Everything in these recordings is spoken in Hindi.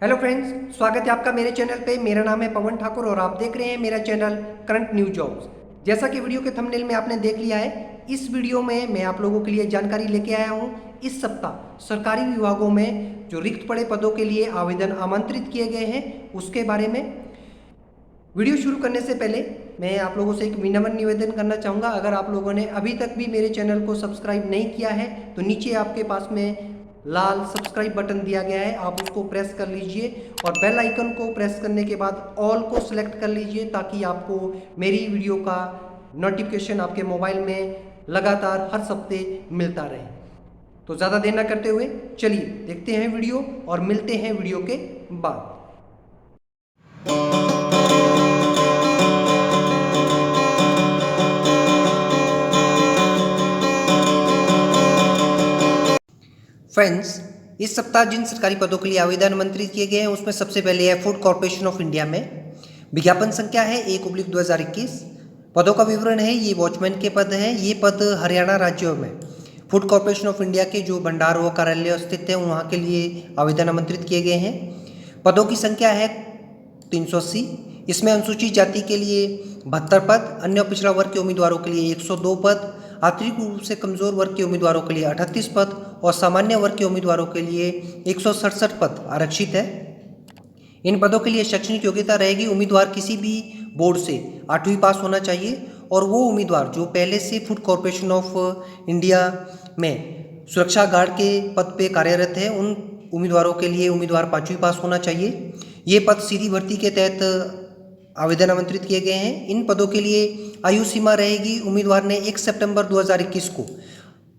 हेलो फ्रेंड्स, स्वागत है आपका मेरे चैनल पे। मेरा नाम है पवन ठाकुर और आप देख रहे हैं मेरा चैनल करंट न्यूज जॉब्स। जैसा कि वीडियो के थंबनेल में आपने देख लिया है, इस वीडियो में मैं आप लोगों के लिए जानकारी लेके आया हूं। इस सप्ताह सरकारी विभागों में जो रिक्त पड़े पदों के लिए आवेदन आमंत्रित किए गए हैं उसके बारे में। वीडियो शुरू करने से पहले मैं आप लोगों से एक विनम्र निवेदन करना चाहूँगा। अगर आप लोगों ने अभी तक भी मेरे चैनल को सब्सक्राइब नहीं किया है तो नीचे आपके पास में लाल सब्सक्राइब बटन दिया गया है, आप उसको प्रेस कर लीजिए और बेल आइकन को प्रेस करने के बाद ऑल को सिलेक्ट कर लीजिए ताकि आपको मेरी वीडियो का नोटिफिकेशन आपके मोबाइल में लगातार हर हफ्ते मिलता रहे। तो ज़्यादा देर न करते हुए चलिए देखते हैं वीडियो और मिलते हैं वीडियो के बाद। फ्रेंड्स, इस सप्ताह जिन सरकारी पदों के लिए आवेदन आमंत्रित किए गए हैं उसमें सबसे पहले है फूड कॉर्पोरेशन ऑफ इंडिया में। विज्ञापन संख्या है 1/2021। पदों का विवरण है, ये वॉचमैन के पद हैं। ये पद हरियाणा राज्य में फूड कॉर्पोरेशन ऑफ इंडिया के जो भंडार व कार्यालय स्थित है वहाँ के लिए आवेदन आमंत्रित किए गए हैं। पदों की संख्या है 380। इसमें अनुसूचित जाति के लिए 72 पद, अन्य पिछड़ा वर्ग के उम्मीदवारों के लिए 102 पद, आर्थिक रूप से कमजोर वर्ग के उम्मीदवारों के लिए 38 पद और सामान्य वर्ग के उम्मीदवारों के लिए 167 पद आरक्षित है। इन पदों के लिए शैक्षणिक योग्यता रहेगी, उम्मीदवार किसी भी बोर्ड से 8वीं पास होना चाहिए और वो उम्मीदवार जो पहले से फूड कॉर्पोरेशन ऑफ इंडिया में सुरक्षा गार्ड के पद पे कार्यरत है उन उम्मीदवारों के लिए उम्मीदवार 5वीं पास होना चाहिए। ये पद सीधी भर्ती के तहत आवेदन आमंत्रित किए गए हैं। इन पदों के लिए आयु सीमा रहेगी, उम्मीदवार ने 1 सितंबर 2021 को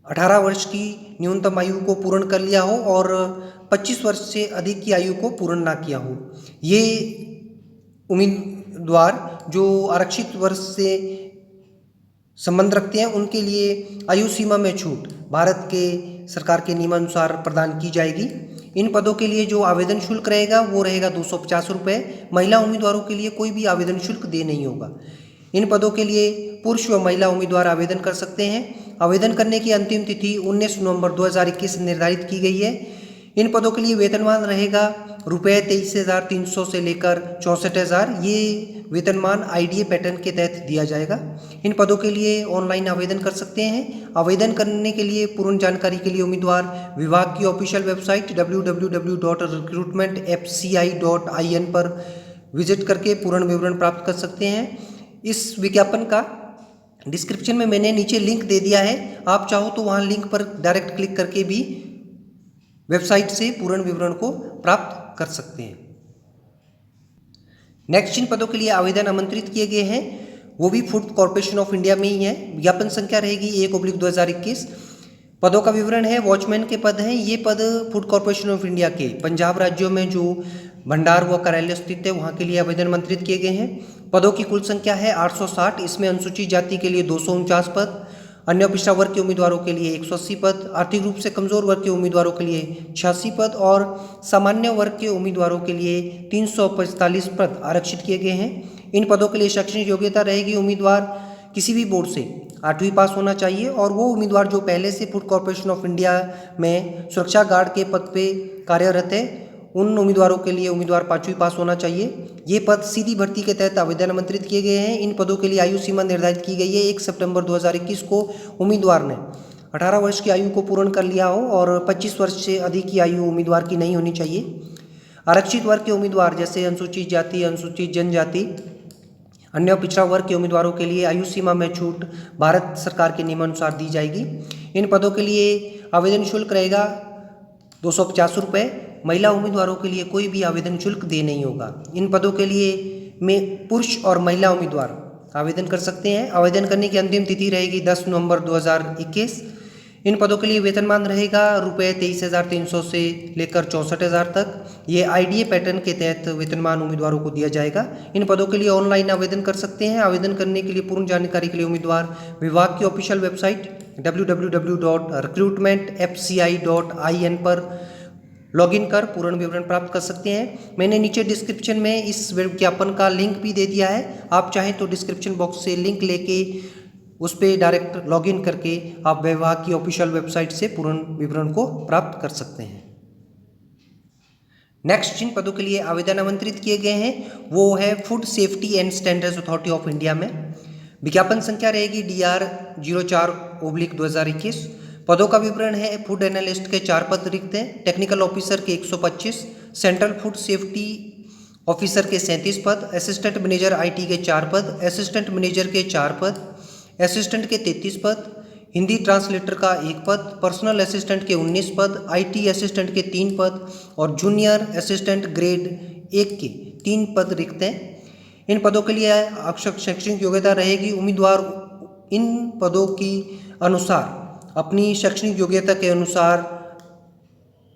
18 वर्ष की न्यूनतम आयु को पूर्ण कर लिया हो और 25 वर्ष से अधिक की आयु को पूर्ण ना किया हो। ये उम्मीदवार जो आरक्षित वर्ष से संबंध रखते हैं उनके लिए आयु सीमा में छूट भारत के सरकार के नियमानुसार प्रदान की जाएगी। इन पदों के लिए जो आवेदन शुल्क रहेगा वो रहेगा 250 रुपये। महिला उम्मीदवारों के लिए कोई भी आवेदन शुल्क दे नहीं होगा। इन पदों के लिए पुरुष व महिला उम्मीदवार आवेदन कर सकते हैं। आवेदन करने की अंतिम तिथि 19 नवंबर 2021 निर्धारित की गई है। इन पदों के लिए वेतनमान रहेगा रुपये 23,300 से लेकर 64,000। ये वेतनमान आईडीए पैटर्न के तहत दिया जाएगा। इन पदों के लिए ऑनलाइन आवेदन कर सकते हैं। आवेदन करने के लिए पूर्ण जानकारी के लिए उम्मीदवार विभाग की ऑफिशियल वेबसाइट www.recruitmentfci.in पर विजिट करके पूर्ण विवरण प्राप्त कर सकते हैं। इस विज्ञापन का डिस्क्रिप्शन में मैंने नीचे लिंक दे दिया है, आप चाहो तो वहाँ लिंक पर डायरेक्ट क्लिक करके भी वेबसाइट से पूर्ण विवरण को प्राप्त कर सकते हैं। नेक्स्ट जिन पदों के लिए आवेदन आमंत्रित किए गए हैं वो भी फूड कॉर्पोरेशन ऑफ इंडिया में ही है। विज्ञापन संख्या रहेगी 1/2021। पदों का विवरण है, वॉचमैन के पद हैं। ये पद फूड कॉर्पोरेशन ऑफ इंडिया के पंजाब राज्यों में जो भंडार व कार्यालय स्थित है वहाँ के लिए आवेदन आमंत्रित किए गए हैं। पदों की कुल संख्या है 860। इसमें अनुसूचित जाति के लिए 249 पद, अन्य पिछड़ा वर्ग के उम्मीदवारों के लिए 180 पद, आर्थिक रूप से कमजोर वर्ग के उम्मीदवारों के लिए 86 पद और सामान्य वर्ग के उम्मीदवारों के लिए 345 पद आरक्षित किए गए हैं। इन पदों के लिए शैक्षणिक योग्यता रहेगी, उम्मीदवार किसी भी बोर्ड से 8वीं पास होना चाहिए और वो उम्मीदवार जो पहले से फूड कॉर्पोरेशन ऑफ इंडिया में सुरक्षा गार्ड के पद पे कार्यरत है उन उम्मीदवारों के लिए उम्मीदवार 5वीं पास होना चाहिए। ये पद सीधी भर्ती के तहत आवेदन आमंत्रित किए गए हैं। इन पदों के लिए आयु सीमा निर्धारित की गई है। 1 सितंबर 2021 को उम्मीदवार ने 18 वर्ष की आयु को पूर्ण कर लिया हो और 25 वर्ष से अधिक की आयु उम्मीदवार की नहीं होनी चाहिए। आरक्षित वर्ग के उम्मीदवार जैसे अनुसूचित जाति, अनुसूचित जनजाति, अन्य पिछड़ा वर्ग के उम्मीदवारों के लिए आयु सीमा में छूट भारत सरकार के नियमानुसार दी जाएगी। इन पदों के लिए आवेदन शुल्क रहेगा 250 रुपये। महिला उम्मीदवारों के लिए कोई भी आवेदन शुल्क दे नहीं होगा। इन पदों के लिए में पुरुष और महिला उम्मीदवार आवेदन कर सकते हैं। आवेदन करने की अंतिम तिथि रहेगी 10 नवंबर 2021। इन पदों के लिए वेतनमान रहेगा रुपये 23,300 से लेकर 64,000 तक। ये आईडीए पैटर्न के तहत वेतनमान उम्मीदवारों को दिया जाएगा। इन पदों के लिए ऑनलाइन आवेदन कर सकते हैं। आवेदन करने के लिए पूर्ण जानकारी के लिए उम्मीदवार विभाग की ऑफिशियल वेबसाइट www.recruitmentfci.in पर लॉगिन कर पूर्ण विवरण प्राप्त कर सकते हैं। मैंने नीचे डिस्क्रिप्शन में इस विज्ञापन का लिंक भी दे दिया है, आप चाहें तो डिस्क्रिप्शन बॉक्स से लिंक लेके उस पर डायरेक्ट लॉगिन करके आप विभाग की ऑफिशियल वेबसाइट से पूर्ण विवरण को प्राप्त कर सकते हैं। नेक्स्ट जिन पदों के लिए आवेदन आमंत्रित किए गए हैं वो है food safety and standards authority of India में। विज्ञापन संख्या रहेगी DR04/2021। पदों का विवरण है फूड एनालिस्ट के 4 पद रिक्त हैं, टेक्निकल ऑफिसर के 125, सेंट्रल फूड सेफ्टी ऑफिसर के 37 पद, असिस्टेंट मैनेजर IT के 4 पद, असिस्टेंट मैनेजर के 4 पद, असिस्टेंट के 33 पद, हिंदी ट्रांसलेटर का 1 पद, पर्सनल असिस्टेंट के 19 पद, IT असिस्टेंट के 3 पद और जूनियर असिस्टेंट ग्रेड 1 के 3 पद रिक्त हैं। इन पदों के लिए आवश्यक शैक्षणिक योग्यता रहेगी। उम्मीदवार इन पदों की अनुसार अपनी शैक्षणिक योग्यता के अनुसार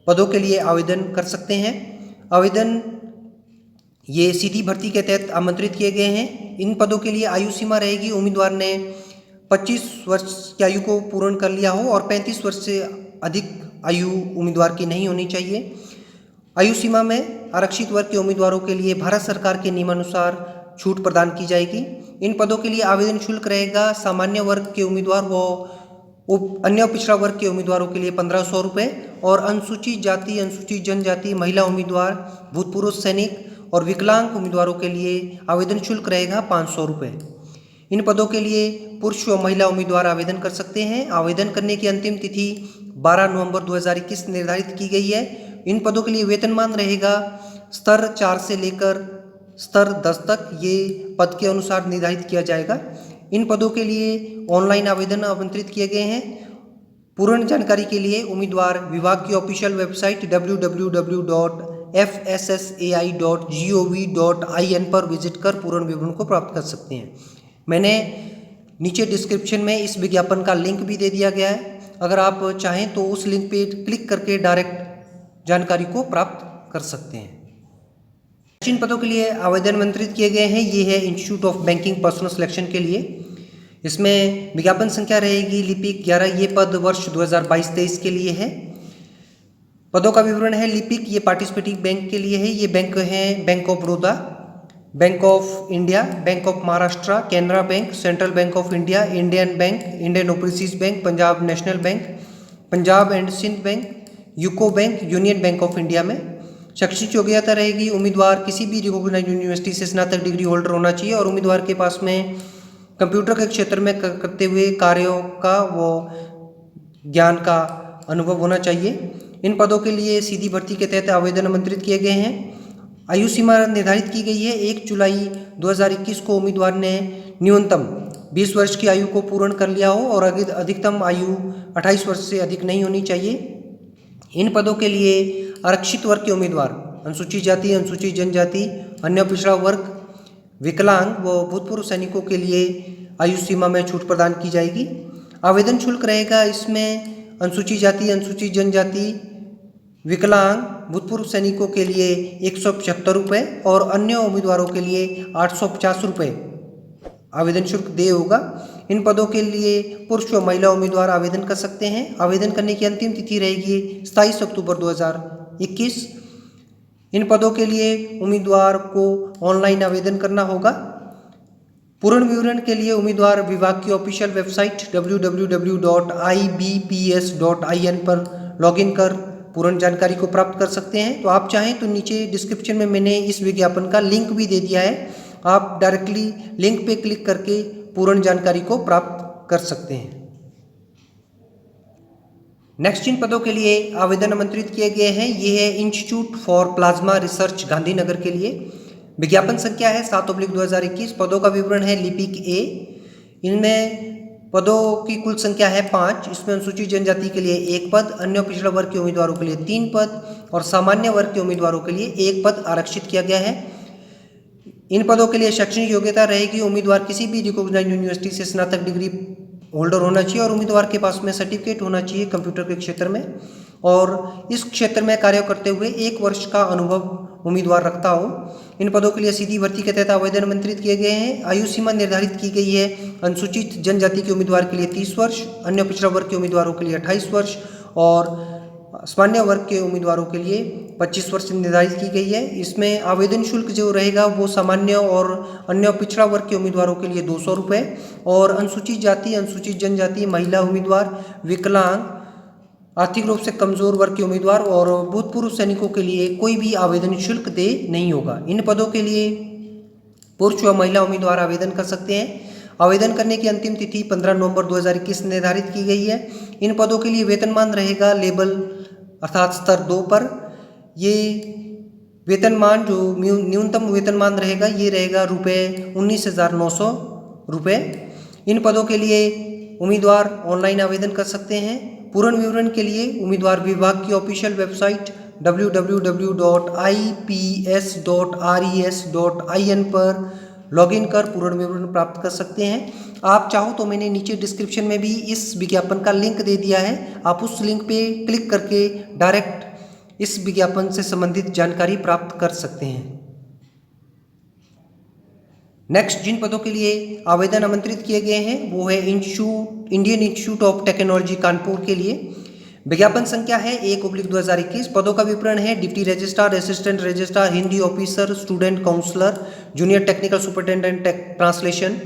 पदों के लिए आवेदन कर सकते हैं। आवेदन ये सीधी भर्ती के तहत आमंत्रित किए गए हैं। इन पदों के लिए आयु सीमा रहेगी, उम्मीदवार ने 25 वर्ष की आयु को पूर्ण कर लिया हो और 35 वर्ष से अधिक आयु उम्मीदवार की नहीं होनी चाहिए। आयु सीमा में आरक्षित वर्ग के उम्मीदवारों के लिए भारत सरकार के नियमानुसार छूट प्रदान की जाएगी। इन पदों के लिए आवेदन शुल्क रहेगा सामान्य वर्ग के उम्मीदवार व अन्य पिछड़ा वर्ग के उम्मीदवारों के लिए 1500 रुपये और अनुसूचित जाति, अनुसूचित जनजाति, महिला उम्मीदवार, भूतपूर्व सैनिक और विकलांग उम्मीदवारों के लिए आवेदन शुल्क रहेगा 500 रुपये। इन पदों के लिए पुरुष व महिला उम्मीदवार आवेदन कर सकते हैं। आवेदन करने की अंतिम तिथि 12 नवंबर 2021 निर्धारित की गई है। इन पदों के लिए वेतनमान रहेगा स्तर 4 से लेकर स्तर 10 तक, ये पद के अनुसार निर्धारित किया जाएगा। इन पदों के लिए ऑनलाइन आवेदन आमंत्रित किए गए हैं। पूर्ण जानकारी के लिए उम्मीदवार विभाग की ऑफिशियल वेबसाइट www.fssai.gov.in पर विजिट कर पूर्ण विवरण को प्राप्त कर सकते हैं। मैंने नीचे डिस्क्रिप्शन में इस विज्ञापन का लिंक भी दे दिया गया है, अगर आप चाहें तो उस लिंक पे क्लिक करके डायरेक्ट जानकारी को प्राप्त कर सकते हैं। जिन पदों के लिए आवेदन आमंत्रित किए गए हैं ये है institute of banking personal selection के लिए। इसमें विज्ञापन संख्या रहेगी लिपिक 11। ये पद वर्ष 2022-23 के लिए है। पदों का विवरण है लिपिक, ये पार्टिसिपेटिंग बैंक के लिए है। ये बैंक है Bank of Baroda, Bank of India, Bank of Maharashtra, Canara Bank, Central Bank of India, Indian Bank, Indian Overseas Bank, Punjab National Bank, Punjab and Sind Bank, UCO Bank, Union Bank of India में। शैक्षणिक योग्यता रहेगी, उम्मीदवार किसी भी रिकॉग्नाइज्ड यूनिवर्सिटी से स्नातक डिग्री होल्डर होना चाहिए और उम्मीदवार के पास में कंप्यूटर के क्षेत्र में करते हुए कार्यों का वो ज्ञान का अनुभव होना चाहिए। इन पदों के लिए सीधी भर्ती के तहत आवेदन आमंत्रित किए गए हैं। आयु सीमा निर्धारित की गई है 1 जुलाई 2021 को उम्मीदवार ने न्यूनतम 20 वर्ष की आयु को पूर्ण कर लिया हो और अधिकतम आयु 28 वर्ष से अधिक नहीं होनी चाहिए। इन पदों के लिए आरक्षित वर्ग के उम्मीदवार, अनुसूचित जाति, अनुसूचित जनजाति, अन्य पिछड़ा वर्ग, विकलांग व भूतपूर्व सैनिकों के लिए आयु सीमा में छूट प्रदान की जाएगी। आवेदन शुल्क रहेगा इसमें अनुसूचित जाति, अनुसूचित जनजाति, विकलांग, भूतपूर्व सैनिकों के लिए 175 रुपये और अन्य उम्मीदवारों के लिए 850 रुपये आवेदन शुल्क देय होगा। इन पदों के लिए पुरुष व महिला उम्मीदवार आवेदन कर सकते हैं। आवेदन करने की अंतिम तिथि रहेगी 27 अक्टूबर 2021। इन पदों के लिए उम्मीदवार को ऑनलाइन आवेदन करना होगा। पूर्ण विवरण के लिए उम्मीदवार विभाग की ऑफिशियल वेबसाइट www.ibps.in पर लॉगिन कर पूर्ण जानकारी को प्राप्त कर सकते हैं। तो आप चाहें तो नीचे डिस्क्रिप्शन में मैंने इस विज्ञापन का लिंक भी दे दिया है, आप डायरेक्टली लिंक पे क्लिक करके पूर्ण जानकारी को प्राप्त कर सकते हैं। नेक्स्ट जिन पदों के लिए आवेदन आमंत्रित किए गए हैं ये है institute for plasma research Gandhinagar के लिए। विज्ञापन संख्या है 7/2021। पदों का विवरण है लिपिक A। इनमें पदों की कुल संख्या है 5। इसमें अनुसूचित जनजाति के लिए 1 पद, अन्य पिछड़ा वर्ग के उम्मीदवारों के लिए 3 पद और सामान्य वर्ग के उम्मीदवारों के लिए 1 पद आरक्षित किया गया है। इन पदों के लिए शैक्षणिक योग्यता रहेगी, उम्मीदवार किसी भी रिकॉग्नाइज्ड यूनिवर्सिटी से स्नातक डिग्री होल्डर होना चाहिए और उम्मीदवार के पास में सर्टिफिकेट होना चाहिए कंप्यूटर के क्षेत्र में और इस क्षेत्र में कार्य करते हुए 1 वर्ष का अनुभव उम्मीदवार रखता हो। इन पदों के लिए सीधी भर्ती के तहत आवेदन आमंत्रित किए गए हैं। आयु सीमा निर्धारित की गई है अनुसूचित जनजाति के उम्मीदवार के लिए 30 वर्ष, अन्य पिछड़ा वर्ग के उम्मीदवारों के लिए 28 वर्ष और सामान्य वर्ग के उम्मीदवारों के लिए 25 वर्ष निर्धारित की गई है। इसमें आवेदन शुल्क जो रहेगा वो सामान्य और अन्य पिछड़ा वर्ग के उम्मीदवारों के लिए 200 रुपये और अनुसूचित जाति, अनुसूचित जनजाति, महिला उम्मीदवार, विकलांग, आर्थिक रूप से कमजोर वर्ग के उम्मीदवार और भूतपूर्व सैनिकों के लिए कोई भी आवेदन शुल्क दे नहीं होगा। इन पदों के लिए पुरुष व महिला उम्मीदवार आवेदन कर सकते हैं। आवेदन करने की अंतिम तिथि 15 नवंबर 2021 निर्धारित की गई है। इन पदों के लिए वेतनमान रहेगा लेवल अर्थात स्तर 2 पर। ये वेतनमान जो न्यूनतम वेतनमान रहेगा ये रहेगा ₹19,900। इन पदों के लिए उम्मीदवार ऑनलाइन आवेदन कर सकते हैं। पूर्ण विवरण के लिए उम्मीदवार विभाग की ऑफिशियल वेबसाइट www.ips.res.in पर लॉगिन कर पूर्ण विवरण प्राप्त कर सकते हैं। आप चाहो तो मैंने नीचे डिस्क्रिप्शन में भी इस विज्ञापन का लिंक दे दिया है, आप उस लिंक पे क्लिक करके डायरेक्ट इस विज्ञापन से संबंधित जानकारी प्राप्त कर सकते हैं। नेक्स्ट जिन पदों के लिए आवेदन आमंत्रित किए गए हैं वो है Indian institute of technology Kanpur के लिए। विज्ञापन संख्या है 1/2021। पदों का विवरण है deputy registrar, assistant registrar, Hindi officer, student counsellor, junior technical superintendent translation,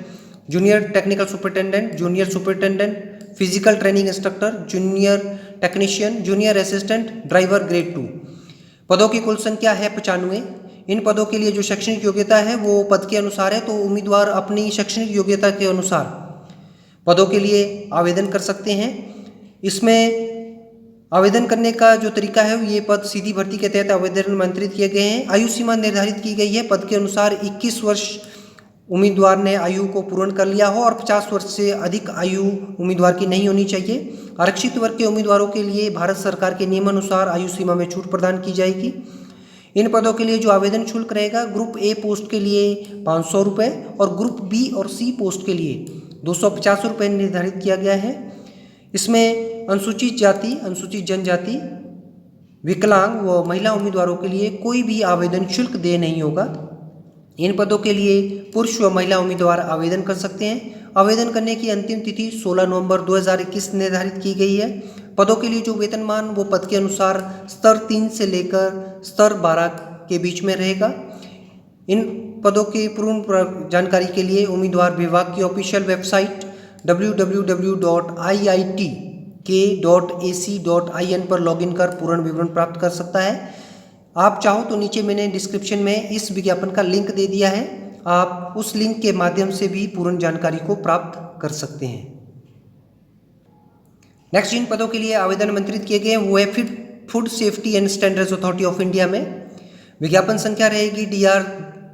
junior technical superintendent, junior superintendent, physical training instructor, junior technician, junior assistant, driver grade 2। पदों की कुल संख्या है 95। इन पदों के लिए जो शैक्षणिक योग्यता है वो पद के अनुसार है, तो उम्मीदवार अपनी शैक्षणिक योग्यता के अनुसार पदों के लिए आवेदन कर सकते हैं। इसमें आवेदन करने का जो तरीका है ये पद सीधी भर्ती के तहत आवेदन आमंत्रित किए गए हैं। आयु सीमा निर्धारित की गई है। पद के अनुसार 21 वर्ष उम्मीदवार ने आयु को पूर्ण कर लिया हो और 50 वर्ष से अधिक आयु उम्मीदवार की नहीं होनी चाहिए। आरक्षित वर्ग के उम्मीदवारों के लिए भारत सरकार के नियमानुसार आयु सीमा में छूट प्रदान की जाएगी। इन पदों के लिए जो आवेदन शुल्क रहेगा, ग्रुप ए पोस्ट के लिए ₹500 और ग्रुप बी और सी पोस्ट के लिए ₹250 निर्धारित किया गया है। इसमें अनुसूचित जाति, अनुसूचित जनजाति, विकलांग व महिला उम्मीदवारों के लिए कोई भी आवेदन शुल्क देय नहीं होगा। इन पदों के लिए पुरुष व महिला उम्मीदवार आवेदन कर सकते हैं। आवेदन करने की अंतिम तिथि 16 नवंबर 2021 निर्धारित की गई है। पदों के लिए जो वेतनमान वो पद के अनुसार स्तर 3 से लेकर स्तर 12 के बीच में रहेगा। इन पदों के पूर्ण जानकारी के लिए उम्मीदवार विभाग की ऑफिशियल वेबसाइट www.iitk.ac.in पर लॉगिन कर पूर्ण विवरण प्राप्त कर सकता है। आप चाहो तो नीचे मैंने डिस्क्रिप्शन में इस विज्ञापन का लिंक दे दिया है, आप उस लिंक के माध्यम से भी पूर्ण जानकारी को प्राप्त कर सकते हैं। नेक्स्ट जिन पदों के लिए आवेदन आमंत्रित किए गए वो है food safety and standards authority of India में। विज्ञापन संख्या रहेगी DR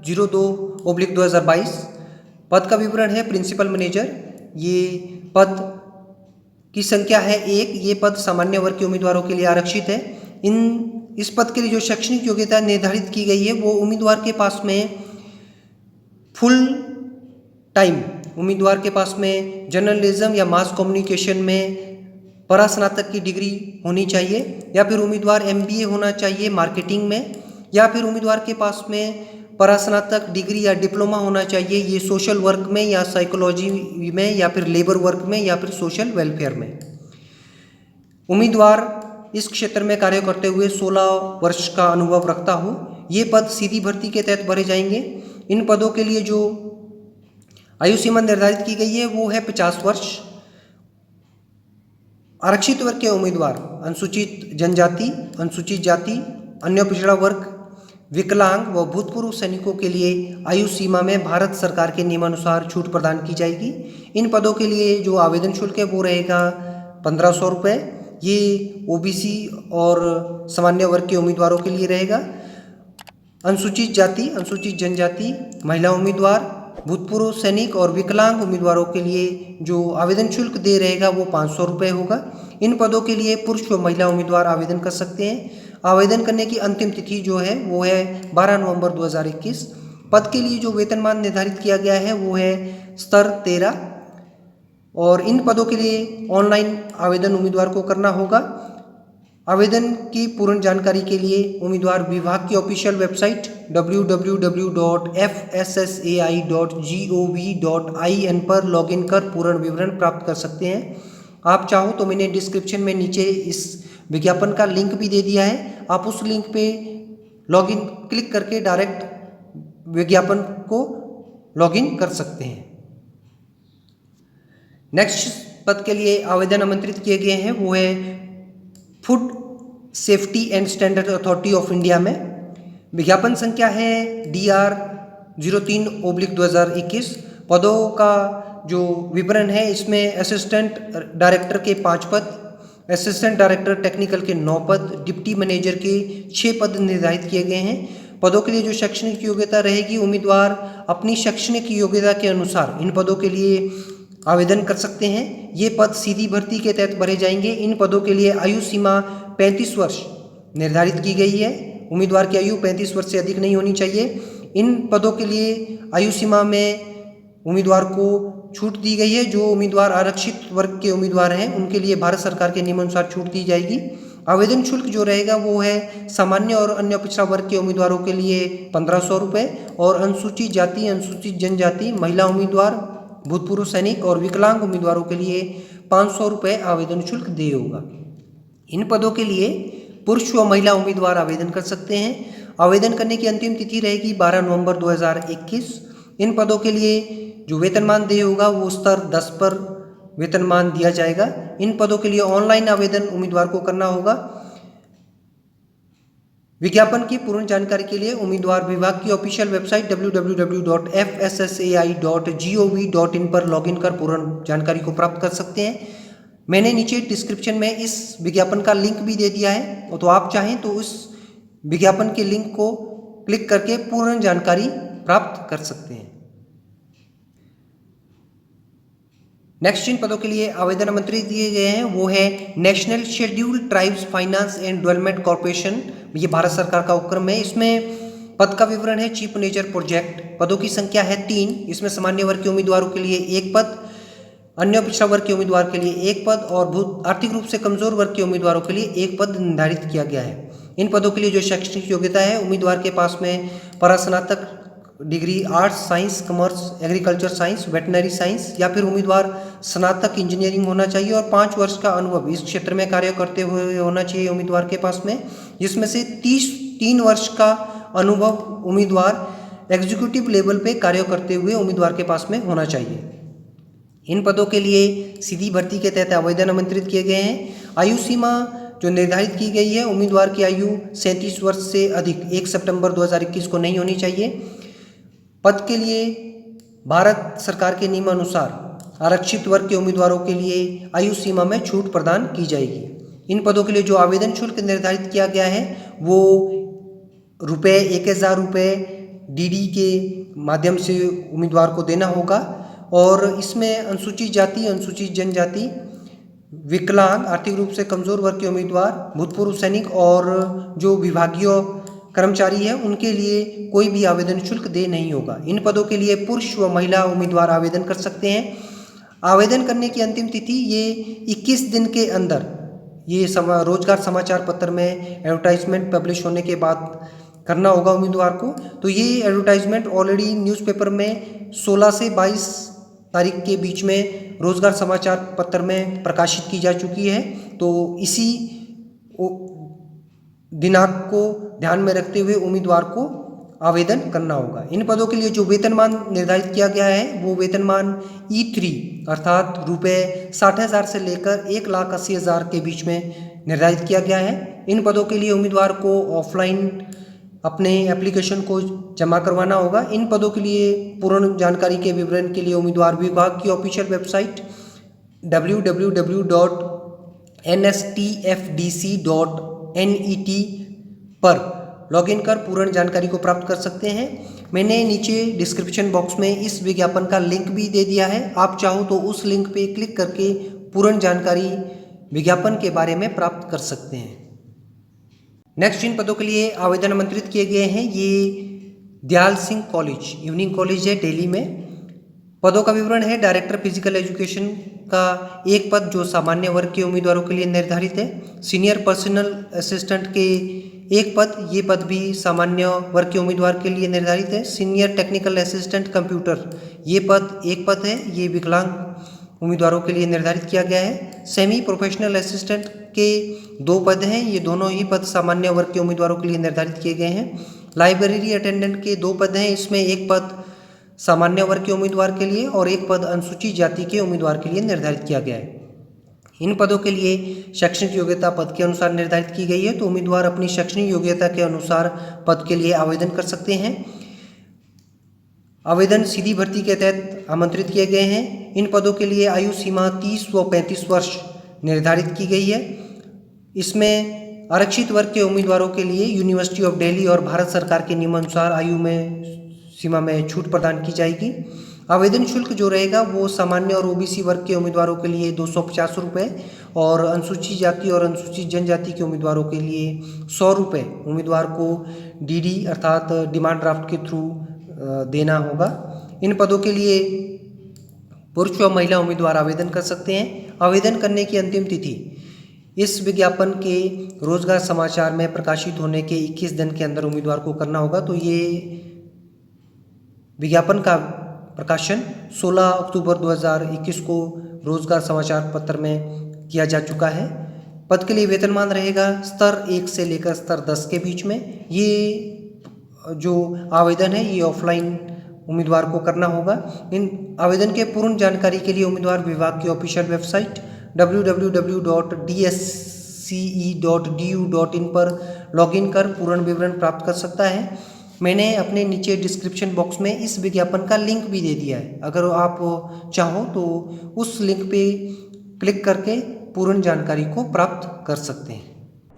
02/2022। पद का विवरण है प्रिंसिपल मैनेजर। ये पद की संख्या है 1। ये पद सामान्य वर्ग के उम्मीदवारों के लिए आरक्षित है। इस पद के लिए जो शैक्षणिक योग्यता निर्धारित की गई है वो उम्मीदवार के पास में फुल टाइम, उम्मीदवार के पास में जर्नलिज्म या मास कम्युनिकेशन में परास्नातक की डिग्री होनी चाहिए, या फिर उम्मीदवार MBA होना चाहिए मार्केटिंग में, या फिर उम्मीदवार के पास में परास्नातक डिग्री या डिप्लोमा होना चाहिए ये सोशल वर्क में या साइकोलॉजी में या फिर लेबर वर्क में या फिर सोशल वेलफेयर में। उम्मीदवार इस क्षेत्र में कार्य करते हुए 16 वर्ष का अनुभव रखता हो। ये पद सीधी भर्ती के तहत भरे जाएंगे। इन पदों के लिए जो आयु सीमा निर्धारित की गई है वो है 50 वर्ष। आरक्षित वर्ग के उम्मीदवार अनुसूचित जनजाति, अनुसूचित जाति, अन्य पिछड़ा वर्ग, विकलांग व भूतपूर्व सैनिकों के लिए आयु सीमा में भारत सरकार के नियमानुसार छूट प्रदान की जाएगी। इन पदों के लिए जो आवेदन शुल्क है वो रहेगा ₹1500। ये OBC और सामान्य वर्ग के उम्मीदवारों के लिए रहेगा। अनुसूचित जाति, अनुसूचित जनजाति, महिला उम्मीदवार, भूतपूर्व सैनिक और विकलांग उम्मीदवारों के लिए जो आवेदन शुल्क दे रहेगा वो ₹500 होगा। इन पदों के लिए पुरुष व महिला उम्मीदवार आवेदन कर सकते हैं। आवेदन करने की अंतिम तिथि जो है वो है 12 नवंबर 2021। पद के लिए जो वेतनमान निर्धारित किया गया है वो है स्तर 13 और इन पदों के लिए ऑनलाइन आवेदन उम्मीदवार को करना होगा। आवेदन की पूर्ण जानकारी के लिए उम्मीदवार विभाग की ऑफिशियल वेबसाइट www.fssai.gov.in पर लॉगिन कर पूर्ण विवरण प्राप्त कर सकते हैं। आप चाहो तो मैंने डिस्क्रिप्शन में नीचे इस विज्ञापन का लिंक भी दे दिया है, आप उस लिंक पे लॉगिन क्लिक करके डायरेक्ट विज्ञापन को लॉगिन कर सकते हैं। नेक्स्ट पद के लिए आवेदन आमंत्रित किए गए हैं वो है food safety and standard authority of India में। विज्ञापन संख्या है DR 03/2021। पदों का जो विवरण है इसमें असिस्टेंट डायरेक्टर के 5 पद, असिस्टेंट डायरेक्टर टेक्निकल के 9 पद, डिप्टी मैनेजर के 6 पद निर्धारित किए गए हैं। पदों के लिए जो शैक्षणिक योग्यता रहेगी, उम्मीदवार अपनी शैक्षणिक योग्यता के अनुसार इन पदों के लिए आवेदन कर सकते हैं। ये पद सीधी भर्ती के तहत भरे जाएंगे। इन पदों के लिए आयु सीमा 35 वर्ष निर्धारित की गई है। उम्मीदवार की आयु 35 वर्ष से अधिक नहीं होनी चाहिए। इन पदों के लिए आयु सीमा में उम्मीदवार को छूट दी गई है। जो उम्मीदवार आरक्षित वर्ग के उम्मीदवार हैं उनके लिए भारत सरकार के नियमानुसार छूट दी जाएगी। आवेदन शुल्क जो रहेगा वो है सामान्य और अन्य पिछड़ा वर्ग के उम्मीदवारों के लिए 1500 रुपये और अनुसूचित जाति, अनुसूचित जनजाति, महिला उम्मीदवार, भूतपूर्व सैनिक और विकलांग उम्मीदवारों के लिए 500 रुपये आवेदन शुल्क देय होगा। इन पदों के लिए पुरुष व महिला उम्मीदवार आवेदन कर सकते हैं। आवेदन करने की अंतिम तिथि रहेगी 12 नवंबर 2021। इन पदों के लिए जो वेतनमान देय होगा वो स्तर 10 पर वेतनमान दिया जाएगा। इन पदों के लिए ऑनलाइन आवेदन उम्मीदवार को करना होगा। विज्ञापन की पूर्ण जानकारी के लिए उम्मीदवार विभाग की ऑफिशियल वेबसाइट www.fssai.gov.in पर लॉगिन कर पूर्ण जानकारी को प्राप्त कर सकते हैं। मैंने नीचे डिस्क्रिप्शन में इस विज्ञापन का लिंक भी दे दिया है, तो आप चाहें तो उस विज्ञापन के लिंक को क्लिक करके पूर्ण जानकारी प्राप्त कर सकते हैं। नेक्स्ट जिन पदों के लिए आवेदन आमंत्रित दिए गए हैं वो है national scheduled tribes finance and development corporation. ये भारत सरकार का उपक्रम है। इसमें पद का विवरण है चीफ मैनेजर प्रोजेक्ट। पदों की संख्या है 3। इसमें सामान्य वर्ग के उम्मीदवारों के लिए 1 पद, अन्य पिछड़ा वर्ग के उम्मीदवार के लिए 1 पद और आर्थिक रूप से कमजोर वर्ग के उम्मीदवारों के लिए 1 पद निर्धारित किया गया है। इन पदों के लिए जो शैक्षणिक योग्यता है, उम्मीदवार के पास में परास्नातक degree arts, science, commerce, agriculture science, veterinary science या फिर उम्मीदवार स्नातक इंजीनियरिंग होना चाहिए और 5 वर्ष का अनुभव इस क्षेत्र में कार्य करते हुए होना चाहिए उम्मीदवार के पास में, जिसमें से 3 वर्ष का अनुभव उम्मीदवार एग्जीक्यूटिव लेवल पे कार्य करते हुए उम्मीदवार के पास में होना चाहिए। इन पदों के लिए सीधी भर्ती के तहत आवेदन आमंत्रित किए गए हैं। आयु सीमा जो निर्धारित की गई है, उम्मीदवार की आयु 37 वर्ष से अधिक 1 सितंबर 2021 को नहीं होनी चाहिए। पद के लिए भारत सरकार के नियमानुसार आरक्षित वर्ग के उम्मीदवारों के लिए आयु सीमा में छूट प्रदान की जाएगी। इन पदों के लिए जो आवेदन शुल्क निर्धारित किया गया है वो 1000 रुपये DD के माध्यम से उम्मीदवार को देना होगा और इसमें अनुसूचित जाति, अनुसूचित जनजाति, विकलांग, आर्थिक रूप से कमजोर वर्ग के उम्मीदवार, भूतपूर्व सैनिक और जो विभागीय कर्मचारी है उनके लिए कोई भी आवेदन शुल्क देय नहीं होगा। इन पदों के लिए पुरुष व महिला उम्मीदवार आवेदन कर सकते हैं। आवेदन करने की अंतिम तिथि ये 21 दिन के अंदर ये रोजगार समाचार पत्र में एडवर्टाइजमेंट पब्लिश होने के बाद करना होगा उम्मीदवार को। तो ये एडवर्टाइजमेंट ऑलरेडी न्यूज़पेपर में 16 से 22 तारीख के बीच में रोजगार समाचार पत्र में प्रकाशित की जा चुकी है। तो इसी दिनांक को ध्यान में रखते हुए उम्मीदवार को आवेदन करना होगा। इन पदों के लिए जो वेतनमान निर्धारित किया गया है वो वेतनमान E3 अर्थात ₹60,000 से लेकर 1,80,000 के बीच में निर्धारित किया गया है। इन पदों के लिए उम्मीदवार को ऑफलाइन अपने एप्लीकेशन को जमा करवाना होगा। इन पदों के लिए पूर्ण जानकारी के विवरण के लिए उम्मीदवार विभाग की ऑफिशियल वेबसाइट www.nstfdc.net पर लॉगिन कर पूर्ण जानकारी को प्राप्त कर सकते हैं। मैंने नीचे डिस्क्रिप्शन बॉक्स में इस विज्ञापन का लिंक भी दे दिया है। आप चाहो तो उस लिंक पे क्लिक करके पूर्ण जानकारी विज्ञापन के बारे में प्राप्त कर सकते हैं। नेक्स्ट जिन पदों के लिए आवेदन आमंत्रित किए गए हैं ये Dayal Singh college evening college है दिल्ली में। पदों का विवरण है डायरेक्टर फिजिकल एजुकेशन का 1 पद जो सामान्य वर्ग के उम्मीदवारों के लिए निर्धारित है। सीनियर पर्सनल असिस्टेंट के 1 पद, ये पद भी सामान्य वर्ग के उम्मीदवार के लिए निर्धारित है। सीनियर टेक्निकल असिस्टेंट कंप्यूटर ये पद 1 पद है, ये विकलांग उम्मीदवारों के लिए निर्धारित किया गया है। सेमी प्रोफेशनल असिस्टेंट के 2 पद हैं, ये दोनों ही पद सामान्य वर्ग के उम्मीदवारों के लिए निर्धारित किए गए हैं। लाइब्रेरी अटेंडेंट के 2 पद हैं, इसमें 1 पद सामान्य वर्ग के उम्मीदवार के लिए और 1 पद अनुसूचित जाति के उम्मीदवार के लिए निर्धारित किया गया है। इन पदों के लिए शैक्षणिक योग्यता पद के अनुसार निर्धारित की गई है, तो उम्मीदवार अपनी शैक्षणिक योग्यता के अनुसार पद के लिए आवेदन कर सकते हैं। आवेदन सीधी भर्ती के तहत आमंत्रित किए गए हैं। इन पदों के लिए आयु सीमा 30 व 35 वर्ष निर्धारित की गई है। इसमें आरक्षित वर्ग के उम्मीदवारों के लिए यूनिवर्सिटी ऑफ दिल्ली और भारत सरकार के नियमानुसार आयु में सीमा में छूट प्रदान की जाएगी। आवेदन शुल्क जो रहेगा वो सामान्य और ओबीसी वर्ग के उम्मीदवारों के लिए 250 रुपये और अनुसूचित जाति और अनुसूचित जनजाति के उम्मीदवारों के लिए 100 रुपये उम्मीदवार को डीडी अर्थात डिमांड ड्राफ्ट के थ्रू देना होगा। इन पदों के लिए पुरुष व महिला उम्मीदवार आवेदन कर सकते हैं। आवेदन करने की अंतिम तिथि इस विज्ञापन के रोजगार समाचार में प्रकाशित होने के 21 दिन के अंदर उम्मीदवार को करना होगा। तो ये विज्ञापन का प्रकाशन 16 अक्टूबर 2021 को रोजगार समाचार पत्र में किया जा चुका है। पद के लिए वेतनमान रहेगा स्तर 1 से लेकर स्तर 10 के बीच में। ये जो आवेदन है ये ऑफलाइन उम्मीदवार को करना होगा। इन आवेदन के पूर्ण जानकारी के लिए उम्मीदवार विभाग की ऑफिशियल वेबसाइट www.dsce.du.in पर लॉगिन कर पूर्ण विवरण प्राप्त कर सकता है। मैंने अपने नीचे डिस्क्रिप्शन बॉक्स में इस विज्ञापन का लिंक भी दे दिया है। अगर आप चाहो तो उस लिंक पे क्लिक करके पूर्ण जानकारी को प्राप्त कर सकते हैं।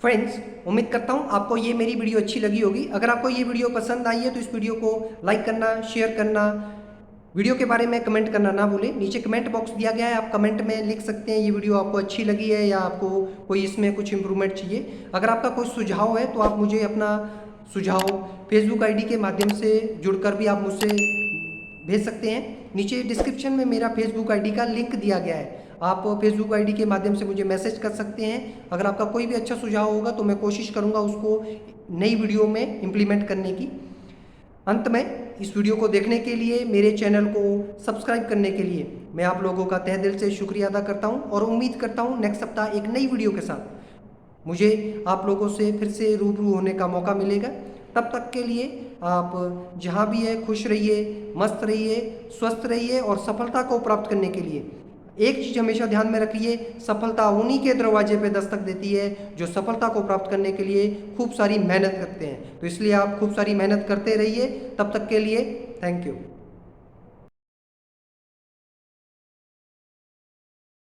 फ्रेंड्स, उम्मीद करता हूँ आपको ये मेरी वीडियो अच्छी लगी होगी। अगर आपको ये वीडियो पसंद आई है तो इस वीडियो को लाइक करना, शेयर करना, वीडियो के बारे में कमेंट करना ना भूलें। नीचे कमेंट बॉक्स दिया गया है, आप कमेंट में लिख सकते हैं ये वीडियो आपको अच्छी लगी है या आपको कोई इसमें कुछ इम्प्रूवमेंट चाहिए। अगर आपका कोई सुझाव है तो आप मुझे अपना सुझाव फेसबुक आईडी के माध्यम से जुड़कर भी आप मुझसे भेज सकते हैं। नीचे डिस्क्रिप्शन में मेरा फेसबुक आईडी का लिंक दिया गया है, आप फेसबुक आईडी के माध्यम से मुझे मैसेज कर सकते हैं। अगर आपका कोई भी अच्छा सुझाव होगा तो मैं कोशिश करूंगा उसको नई वीडियो में इम्प्लीमेंट करने की। अंत में इस वीडियो को देखने के लिए, मेरे चैनल को सब्सक्राइब करने के लिए मैं आप लोगों का तहे दिल से शुक्रिया अदा करता हूं और उम्मीद करता हूं नेक्स्ट सप्ताह एक नई वीडियो के साथ मुझे आप लोगों से फिर से रूबरू होने का मौका मिलेगा। तब तक के लिए आप जहां भी है खुश रहिए, मस्त रहिए, स्वस्थ रहिए और सफलता को प्राप्त करने के लिए एक चीज़ हमेशा ध्यान में रखिए, सफलता उन्हीं के दरवाजे पे दस्तक देती है जो सफलता को प्राप्त करने के लिए खूब सारी मेहनत करते हैं। तो इसलिए आप खूब सारी मेहनत करते रहिए। तब तक के लिए थैंक यू।